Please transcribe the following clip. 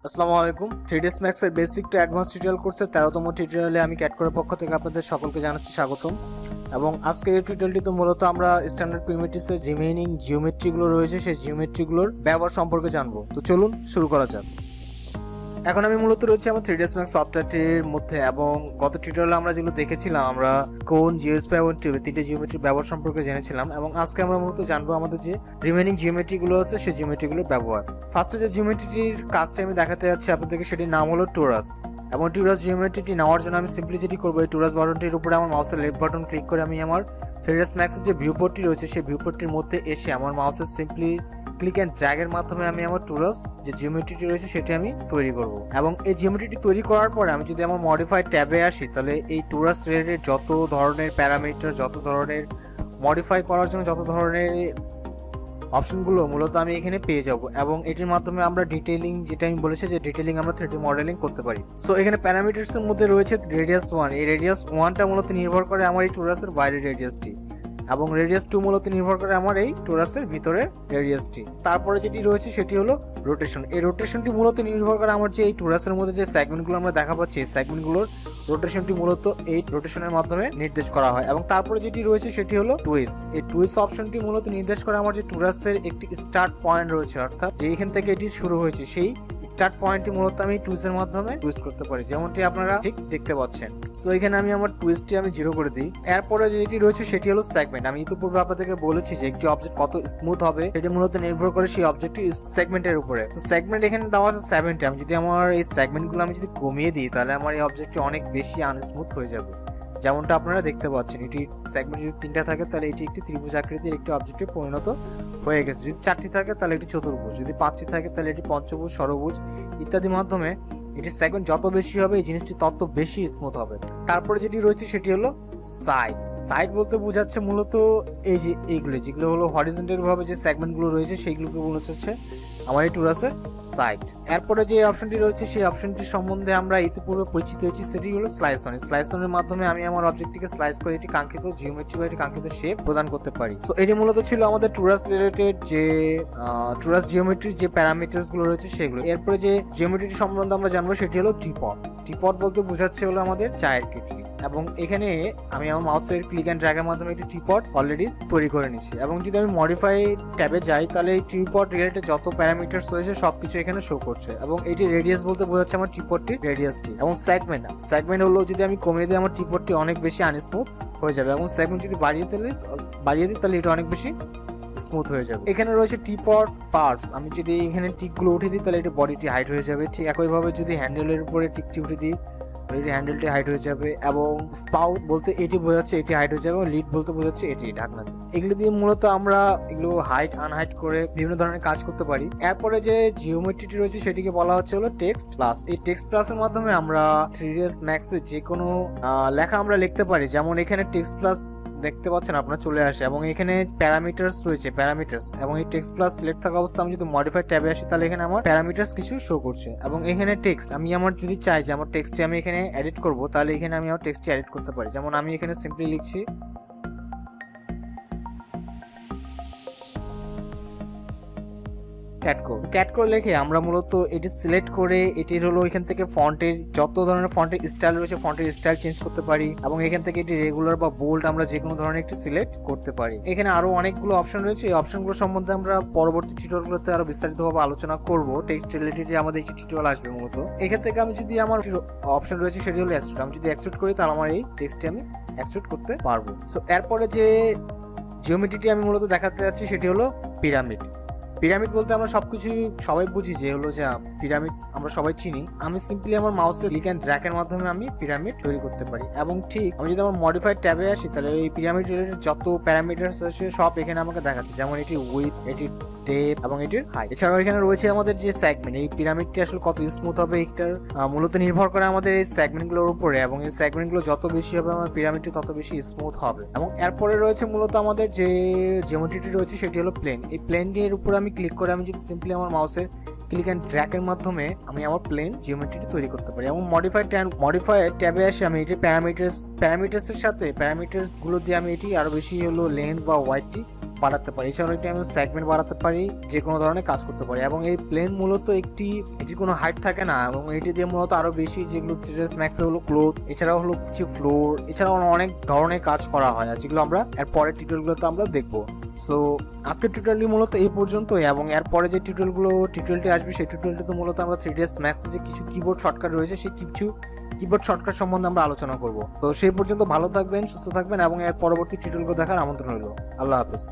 আসসালামু আলাইকুম। 3ds Max এর বেসিক টু অ্যাডভান্স টিউটোরিয়াল কোর্সের 13তম টিউটোরিয়ালে আমি ক্যাটকোরের পক্ষ থেকে আপনাদের সকলকে জানাচ্ছি স্বাগতম। এবং আজকে এই টিউটোরিয়ালটিতে মূলত আমরা স্ট্যান্ডার্ড প্রিমিটিভসের রিমেইনিং জিওমেট্রিগুলো রয়েছে সেই জিওমেট্রিগুলোর ব্যবহার সম্পর্কে জানবো। তো চলুন শুরু করা যাক। এখন আমি মূলত রয়েছি আমার 3ds Max সফটওয়্যারটির মধ্যে এবং গত টিউটোরিয়ালে আমরা যেগুলো দেখেছিলাম আমরা কোন জিওস্পি এবং তিনটে জিওমেট্রির ব্যবহার সম্পর্কে জেনেছিলাম এবং আজকে আমরা মূলত জানবো আমাদের যে রিমেইনিং জিওমেট্রিগুলো আছে সেই জিওমেট্রিগুলোর ব্যবহার। ফার্স্টে যে জিওমেট্রিটির কাজটা আমি দেখাতে যাচ্ছি আপনাদেরকে, সেটির নাম হলো টুরাস। এবং টুরাস জিওমেট্রিটি নেওয়ার জন্য আমি সিম্পলি যেটি করবো, এই টুরাস বাটনটির উপরে আমার মাউসের লেফট বাটন ক্লিক করে আমি আমার 3ds Max এর যে ভিউপোর্টটি রয়েছে সেই ভিউপোর্টটির মধ্যে এসে আমার মাউসের সিম্পলি ক্লিক অ্যান্ড ড্র্যাগের মাধ্যমে আমি আমার টুরাস যে জিওমেট্রিটি রয়েছে সেটি আমি তৈরি করব। এবং এই জিওমেট্রিটি তৈরি করার পরে আমি যদি আমার মডিফাই ট্যাবে আসি, তাহলে এই টুরাস রিলেটেড যত ধরনের প্যারামিটার, যত ধরনের মডিফাই করার জন্য যত ধরনের অপশনগুলো মূলত আমি এখানে পেয়ে যাব। এবং এটির মাধ্যমে আমরা ডিটেইলিং, যেটা আমি বলেছি যে ডিটেইলিং আমরা 3D মডেলিং করতে পারি। সো এখানে প্যারামিটার্সের মধ্যে রয়েছে রেডিয়াস 1। এই রেডিয়াস 1টা মূলত নির্ভর করে আমার এই টুরাসের বাইরের রেডিয়াসটি, এবং রেডিয়াস 2 মূলত নির্ভর করে আমার এই টুরাসের ভিতরের রেডিয়াসটি। তারপরে যেটি রয়েছে সেটি হলো রোটেশন। এই রোটেশনটি মূলত নির্ভর করে আমার যে এই টুরাসের মধ্যে যে সেগমেন্টগুলো আমরা দেখা পাচ্ছি, এই সেগমেন্টগুলোর রোটেশনটি মূলত এই রোটেশনের মাধ্যমে নির্দেশ করা হয়। এবং তারপরে যেটি রয়েছে সেটি হলো টুইস। এই টুইস অপশনটি মূলত নির্দেশ করে আমার যে টুরাসের একটি স্টার্ট পয়েন্ট রয়েছে, অর্থাৎ যে এখান থেকে এটি শুরু হয়েছে সেই স্টার্ট পয়েন্টটি মূলত আমি টুইসের মাধ্যমে টুইস্ট করতে পারি, যেমনটি আপনারা ঠিক দেখতে পাচ্ছেন। সো এখানে আমি আমার টুইস্টটি আমি 0 করে দিই। এরপরে যেটি রয়েছে সেটি হলো সেগমেন্ট। আমি ইতিপূর্বে আপনাদেরকে বলেছি যে একটি অবজেক্ট কত স্মুথ হবে সেটি মূলত নির্ভর করে সেই অবজেক্টটি সেগমেন্টের উপরে। তো সেগমেন্ট এখানে দেওয়া আছে 70। আমি যদি আমার এই সেগমেন্টগুলো আমি যদি কমিয়ে দিই, তাহলে আমার এই অবজেক্টটি অনেক বেশি আনস্মুথ হয়ে যাবে, যেমনটা আপনারা দেখতে পাচ্ছেন। এটি সেগমেন্ট যদি 3টা থাকে তাহলে এটি একটি ত্রিভুজ আকৃতির একটি অবজেক্টে পরিণত হয়ে গেছে। যদি 4টি থাকে তাহলে এটি চতুর্ভুজ, যদি 5টি থাকে তাহলে এটি পঞ্চভুজ, ষড়ভুজ ইত্যাদির মাধ্যমে এটি সেগমেন্ট যত বেশি হবে এই জিনিসটি তত বেশি স্মুথ হবে। তারপরে যেটি রয়েছে সেটি হলো সাইড। সাইড বলতে বোঝাচ্ছে মূলত এই যে এইগুলো যেগুলো হলো হরিজন্টাল ভাবে যে সেগমেন্টগুলো রয়েছে সেইগুলোকে বোঝাচ্ছে আমার এই টুরাসের সাইড। এরপরে যে অপশনটি রয়েছে সেই অপশনটির সম্বন্ধে আমরা ইতিপূর্বে পরিচিত হয়েছি, সেটি হলো স্লাইস অন। স্লাইস অনের মাধ্যমে আমি আমার অবজেক্টটিকে স্লাইস করে এটি কাঙ্ক্ষিত জিওমেট্রি বা এটি কাঙ্ক্ষিত শেপ প্রদান করতে পারি। সো এটি মূলত ছিল আমাদের টুরাস রিলেটেড যে টুরাস জিওমেট্রির যে প্যারামিটার্স গুলো রয়েছে সেগুলো। এরপরে যে জিওমেট্রি সম্বন্ধে আমরা জানবো সেটি হলো টিপট। টিপট বলতে বোঝাচ্ছে হলো আমাদের চায়ের কেটলি। এবং এখানে আমি আমার মাউসের ক্লিক অ্যান্ড ড্র্যাগের মাধ্যমে একটি টিপট অলরেডি তৈরি করে নিচ্ছি। এবং যদি আমি মডিফাই ট্যাবে যাই, তাহলে এই টিপট রিলেটেড যত প্যারামিটার্স রয়েছে সবকিছু এখানে শো করছে। এবং এটি রেডিয়াস বলতে বোঝাচ্ছে আমার টিপটটির রেডিয়াসটি। এবং সেগমেন্ট হলো যদি আমি কমিয়ে দিই আমার টিপটটি অনেক বেশি আনস্মুথ হয়ে যাবে, এবং সেগমেন্ট যদি বাড়িয়ে দিই তাহলে এটা অনেক বেশি স্মুথ হয়ে যাবে। এখানে রয়েছে টিপট পার্টস। আমি যদি এখানে টিকগুলো উঠে দিই তাহলে এটি বডিটি হাইট হয়ে যাবে। ঠিক একইভাবে যদি হ্যান্ডেলের উপরে টিকটি উঠে দিই এটি হ্যান্ডেলটি হাইট হয়ে যাবে। এবং স্পাউট বলতে এটি বোঝাচ্ছে এটি হাইট হয়ে যাবে, এবং লিড বলতে বোঝাচ্ছে এটি ঢাকনা। এগুলো দিয়ে মূলত আমরা এগুলো হাইট আনহাইট করে বিভিন্ন ধরনের কাজ করতে পারি। এরপরে যে জিওমেট্রিটি রয়েছে সেটিকে বলা হচ্ছে হলো টেক্সট প্লাস। এই টেক্সট প্লাসের মাধ্যমে আমরা 3ds Max এ যে কোনো লেখা আমরা লিখতে পারি। যেমন এখানে টেক্সট প্লাস দেখতে পাচ্ছেন আপনারা চলে আসে, এবং এখানে প্যারামিটার্স রয়েছে প্যারামিটার্স। এবং এই টেক্সট প্লাস সিলেক্ট থাকা অবস্থা আমি যদি মডিফাই ট্যাবে আসি, তাহলে এখানে আমার প্যারামিটার্স কিছু শো করছে। এবং এখানে টেক্সট আমি আমার যদি চাই যে আমার টেক্সটটি আমি এখানে এডিট করব, তাহলে এখানে আমি আমার টেক্সটটি এডিট করতে পারি। যেমন আমি এখানে সিম্পলি লিখছি ক্যাটকোর লিখে আমরা মূলত এটি সিলেক্ট করে এটির হলো এখান থেকে ফন্টের যত ধরনের ফন্টের স্টাইল রয়েছে ফন্টের স্টাইল চেঞ্জ করতে পারি। এবং এখান থেকে এটি রেগুলার বা বোল্ড আমরা যে কোনো ধরনের একটি সিলেক্ট করতে পারি। এখানে আরো অনেকগুলো অপশন রয়েছে। এই অপশনগুলো সম্বন্ধে আমরা পরবর্তী টিউটোরিয়ালগুলোতে আরো বিস্তারিতভাবে আলোচনা করব। টেক্সট রিলেটেড আমাদের একটি টিউটোরিয়াল আসবে মূলত। এখান থেকে আমি যদি আমার অপশন রয়েছে সেটি হলো এক্সট্রুড। আমি যদি এক্সট্রুড করি তাহলে আমার এই টেক্সটটি আমি এক্সট্রুড করতে পারবো। সো এরপরে যে জিওমেট্রিটি আমি মূলত দেখাতে যাচ্ছি সেটি হলো পিরামিড। পিরামিড বলতে আমরা সবাই বুঝি যে হলো যে পিরামিড আমরা সবাই চিনি। আমি সিম্পলি আমার মাউসের ক্লিক অ্যান্ড ড্র্যাগের মাধ্যমে আমি পিরামিড তৈরি করতে পারি। এবং ঠিক আমি যদি আমার মডিফাইড ট্যাবে আসি, তাহলে এই পিরামিড রিলেটেড যত প্যারামিটার্স আছে সব এখানে আমাকে দেখাচ্ছে। যেমন এটি উইথ, এটি ডেপথ এবং এটির হাইট। এছাড়াও এখানে রয়েছে আমাদের যে সেগমেন্ট, এই পিরামিডটি আসলে কত স্মুথ হবে এটার মূলত নির্ভর করে আমাদের এই সেগমেন্টগুলোর উপরে। এবং এই সেগমেন্টগুলো যত বেশি হবে আমার পিরামিডটি তত বেশি স্মুথ হবে। এবং এরপরে রয়েছে মূলত আমাদের যে জিওমেট্রিটি রয়েছে সেটি হলো প্লেন। এই প্লেনটির উপরে আমি ক্লিক করে আমি যদি সিম্পলি আমার মাউসের ক্লিক অ্যান্ড ড্র্যাগের মাধ্যমে আমি আমার প্লেন জিওমেট্রিটি তৈরি করতে পারি। এবং মডিফাই ট্যাবে আসে আমি এটি প্যারামিটার্সের সাথে প্যারামিটার্স গুলো দিয়ে আমি এটি আরো বেশি হলো লেন্থ বা ওয়াইডটি বাড়াতে পারি, এছাড়াও এটি আমি সেগমেন্ট বাড়াতে পারি, যে কোনো ধরনের কাজ করতে পারি। এবং এই প্লেন মূলত এটির কোনো হাইট থাকে না, এবং এটি দিয়ে মূলত আরো বেশি যেগুলো 3ds Max এ হলো ক্লোথ, এছাড়াও হলো কিছু ফ্লোর, এছাড়াও অনেক ধরনের কাজ করা হয়, আর যেগুলো আমরা এর পরের টিউটোরিয়ালগুলোতে আমরা দেখবো। সো আজকের টিউটোরিয়ালটি মূলত এই পর্যন্তই, এবং এরপরে যে টিউটোরিয়ালটি আসবে সেই টিউটোরিয়ালটিতে মূলত আমরা 3ds Max এ যে কিছু কিবোর্ড শর্টকাট রয়েছে সেই কিছু কিবোর্ড শর্টকাট সম্বন্ধে আমরা আলোচনা করব। তো সেই পর্যন্ত ভালো থাকবেন, সুস্থ থাকবেন, এবং এর পরবর্তী টিউটোরিয়ালগুলো দেখার আমন্ত্রণ রইল। আল্লাহ হাফেজ।